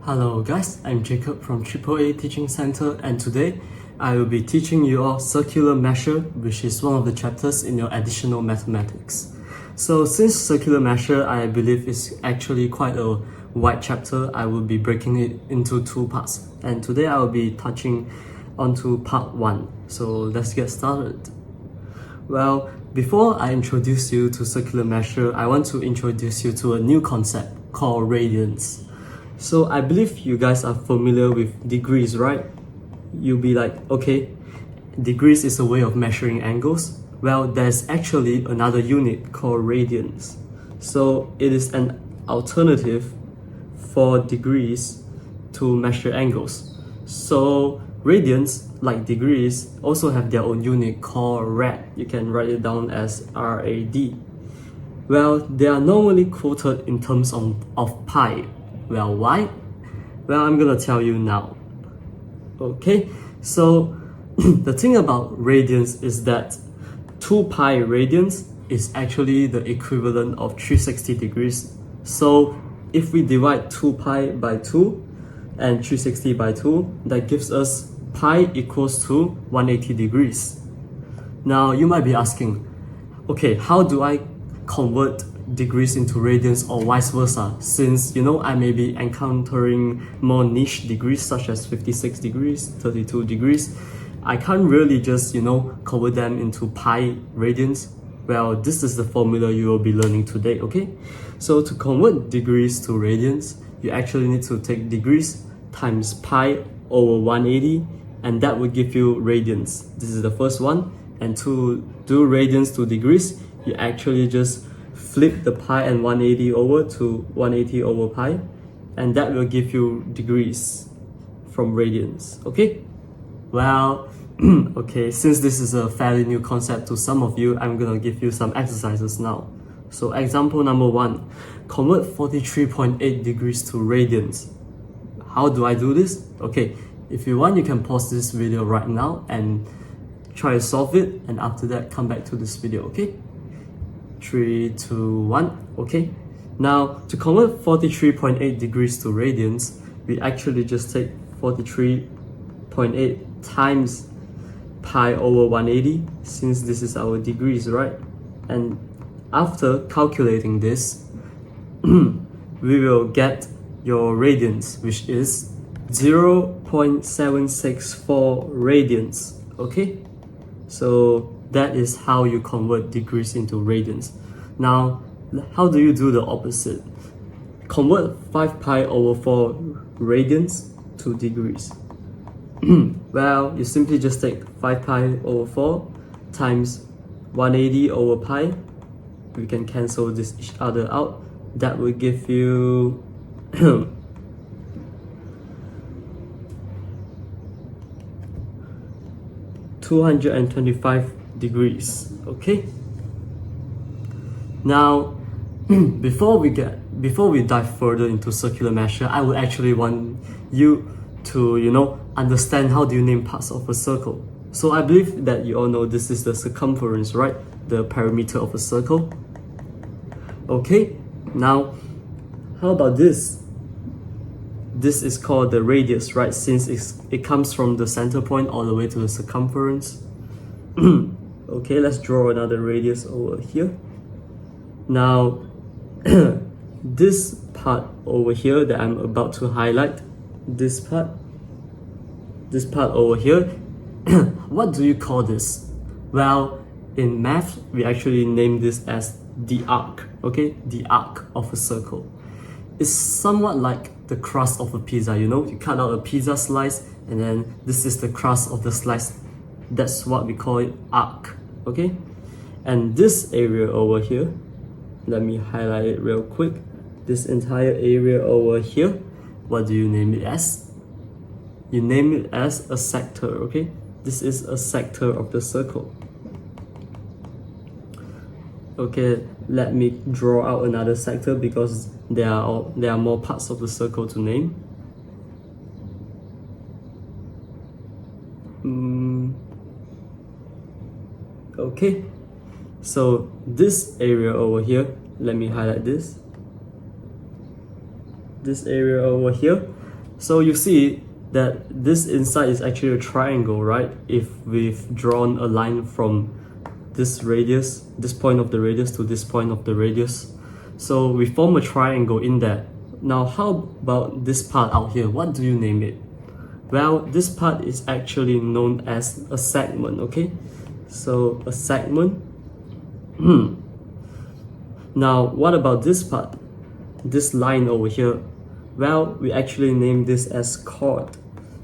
Hello guys, I'm Jacob from AAA Teaching Center, and today I will be teaching you all circular measure, which is one of the chapters in your additional mathematics. So since circular measure I believe is actually quite a wide chapter, I will be breaking it into two parts, and today I will be touching onto part 1. So let's get started. Well, before I introduce you to circular measure, I want to introduce you to a new concept called radians. So I believe you guys are familiar with degrees, right? You'll be like, okay, degrees is a way of measuring angles. Well, there's actually another unit called radians. So it is an alternative for degrees to measure angles. So radians, like degrees, also have their own unit called rad. You can write it down as RAD. Well, they are normally quoted in terms of pi. Well, why? Well, I'm gonna tell you now. Okay, so the thing about radians is that 2 pi radians is actually the equivalent of 360 degrees. So if we divide 2 pi by 2 and 360 by 2, that gives us pi equals to 180 degrees. Now you might be asking, okay, how do I convert degrees into radians or vice versa, since I may be encountering more niche degrees such as 56 degrees, 32 degrees. I can't really just convert them into pi radians. Well, this is the formula you will be learning today. Okay, so to convert degrees to radians, you actually need to take degrees times pi over 180, and that will give you radians. This is the first one. And to do radians to degrees, you actually just flip the pi and 180 over to 180 over pi, and that will give you degrees from radians. Okay, well, okay, since this is a fairly new concept to some of you, I'm gonna give you some exercises now. So example number 1, convert 43.8 degrees to radians. How do I do this? Okay, if you want, you can pause this video right now and try to solve it, and after that come back to this video. Okay, 3, 2, 1. Okay, now to convert 43.8 degrees to radians, we actually just take 43.8 times pi over 180, since this is our degrees, right? And after calculating this, we will get your radians, which is 0.764 radians. Okay, so that is how you convert degrees into radians. Now, how do you do the opposite? Convert 5 pi over 4 radians to degrees. Well, you simply just take 5 pi over 4 times 180 over pi. We can cancel each other out. That will give you 225 degrees. Okay, now before we dive further into circular measure, I would actually want you to understand how do you name parts of a circle. So I believe that you all know this is the circumference, right? The perimeter of a circle. Okay, now how about this? This is called the radius, right? Since it comes from the center point all the way to the circumference. Okay, let's draw another radius over here. Now, this part over here that I'm about to highlight, this part over here, what do you call this? Well, in math, we actually name this as the arc. Okay, the arc of a circle. It's somewhat like the crust of a pizza. You cut out a pizza slice, and then this is the crust of the slice. That's what we call it, arc. Okay, and this area over here, let me highlight it real quick. This entire area over here, what do you name it as? You name it as a sector. Okay, this is a sector of the circle. Okay, let me draw out another sector because there are more parts of the circle to name. Okay, so this area over here, let me highlight this. This area over here, So you see that this inside is actually a triangle, right? If we've drawn a line from this radius, this point of the radius to this point of the radius. So we form a triangle in there. Now how about this part out here? What do you name it? Well, this part is actually known as a segment, okay? So a segment. Now what about this part? This line over here? Well, we actually name this as chord.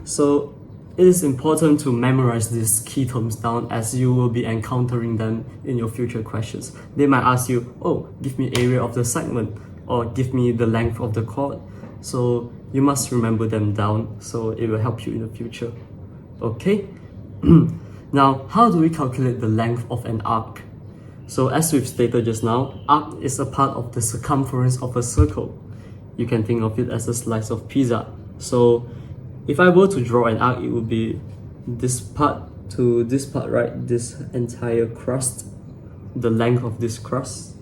So it is important to memorize these key terms down as you will be encountering them in your future questions. They might ask you, oh, give me area of the segment, or give me the length of the chord. So you must remember them down, so it will help you in the future. Okay? Now, how do we calculate the length of an arc? So as we've stated just now, arc is a part of the circumference of a circle. You can think of it as a slice of pizza. So if I were to draw an arc, it would be this part to this part, right? This entire crust, the length of this crust.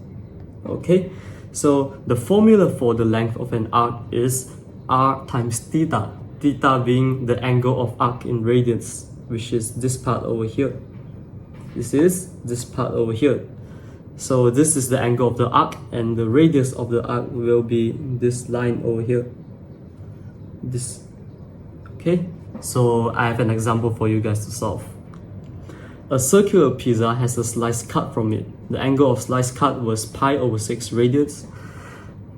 Okay, so the formula for the length of an arc is r times theta, theta being the angle of arc in radians, which is this part over here. This is this part over here. So this is the angle of the arc, and the radius of the arc will be this line over here. This. Okay, so I have an example for you guys to solve. A circular pizza has a slice cut from it. The angle of slice cut was pi over 6 radians.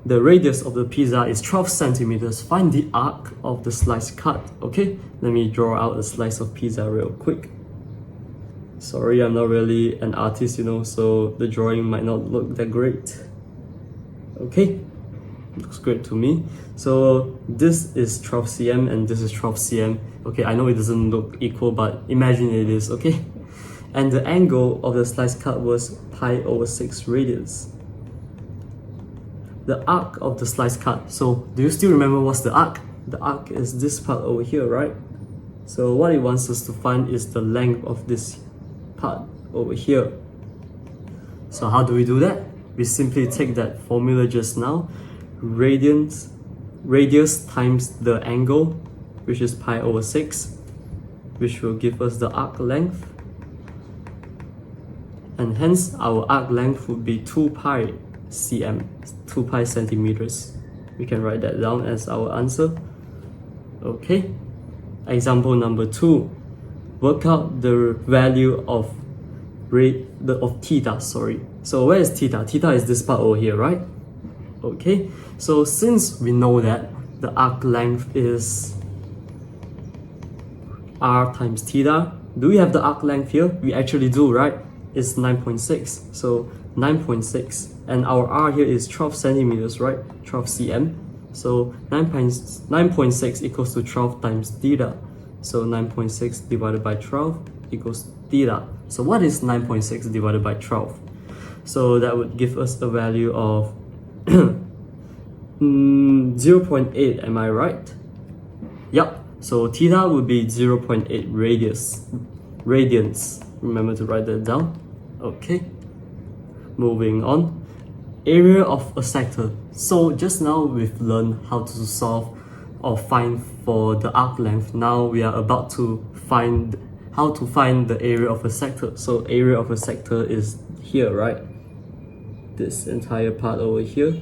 The radius of the pizza is 12 centimeters. Find the arc of the slice cut. Okay, let me draw out a slice of pizza real quick. Sorry, I'm not really an artist, so the drawing might not look that great. Okay, looks great to me. So this is 12 cm and this is 12 cm. Okay, I know it doesn't look equal, but imagine it is, okay? And the angle of the slice cut was pi over 6 radians. The arc of the slice cut. So do you still remember what's the arc? The arc is this part over here, right? So what it wants us to find is the length of this part over here. So how do we do that? We simply take that formula just now, radius times the angle, which is pi over 6, which will give us the arc length, and hence our arc length would be 2 pi cm, 2 pi centimeters. We can write that down as our answer. Okay, example number 2. Work out the value of theta, sorry. So where is theta? Theta is this part over here, right? Okay, so since we know that the arc length is r times theta, do we have the arc length here? We actually do, right? It's 9.6, so 9.6, and our r here is 12 centimeters, right? 12 cm, so 9.6 equals to 12 times theta, so 9.6 divided by 12 equals theta. So what is 9.6 divided by 12? So that would give us a value of 0.8, am I right? Yep, so theta would be 0.8 radians. Remember to write that down. Okay, moving on. Area of a sector. So just now we've learned how to solve or find for the arc length. Now we are about to find how to find the area of a sector. So area of a sector is here, right? This entire part over here.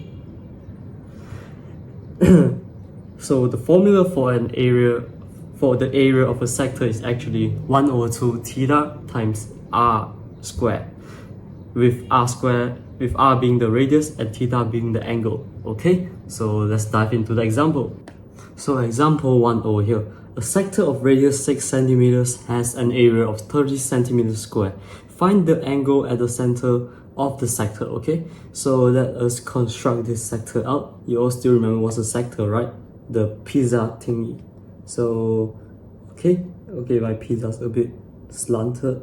So the formula for the area of a sector is actually 1 over 2 theta times r squared, with r being the radius and theta being the angle. Okay, so let's dive into the example. So example 1 over here. A sector of radius 6 centimeters has an area of 30 centimeters square. Find the angle at the center of the sector. Okay, so let us construct this sector out. You all still remember what's a sector, right? The pizza thingy. So okay, my pizza's a bit slanted.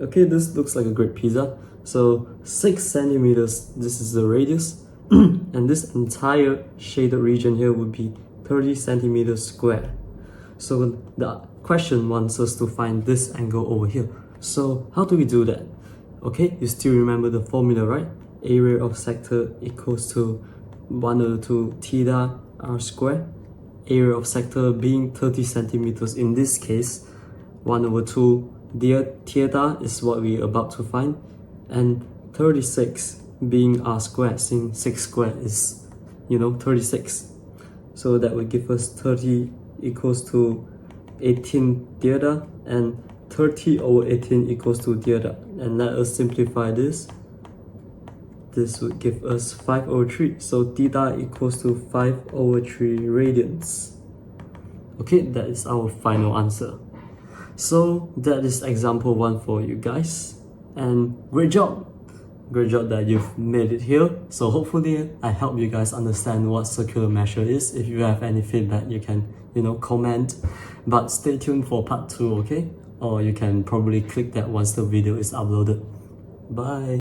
Okay, this looks like a great pizza. So 6 centimeters, this is the radius, and this entire shaded region here would be 30 centimeters square. So the question wants us to find this angle over here. So how do we do that? Okay, you still remember the formula, right? Area of sector equals to 1 over 2 theta r squared. Area of sector being 30 centimeters in this case, 1 over 2 theta is what we're about to find, and 36 being r squared, since 6 squared is 36. So that would give us 30 equals to 18 theta, and 30 over 18 equals to theta. And let us simplify this. This would give us 5 over 3. So theta equals to 5 over 3 radians. Okay, that is our final answer. So that is example 1 for you guys. And great job! Great job that you've made it here. So hopefully I help you guys understand what circular measure is. If you have any feedback, you can comment. But stay tuned for part 2, okay? Or you can probably click that once the video is uploaded. Bye!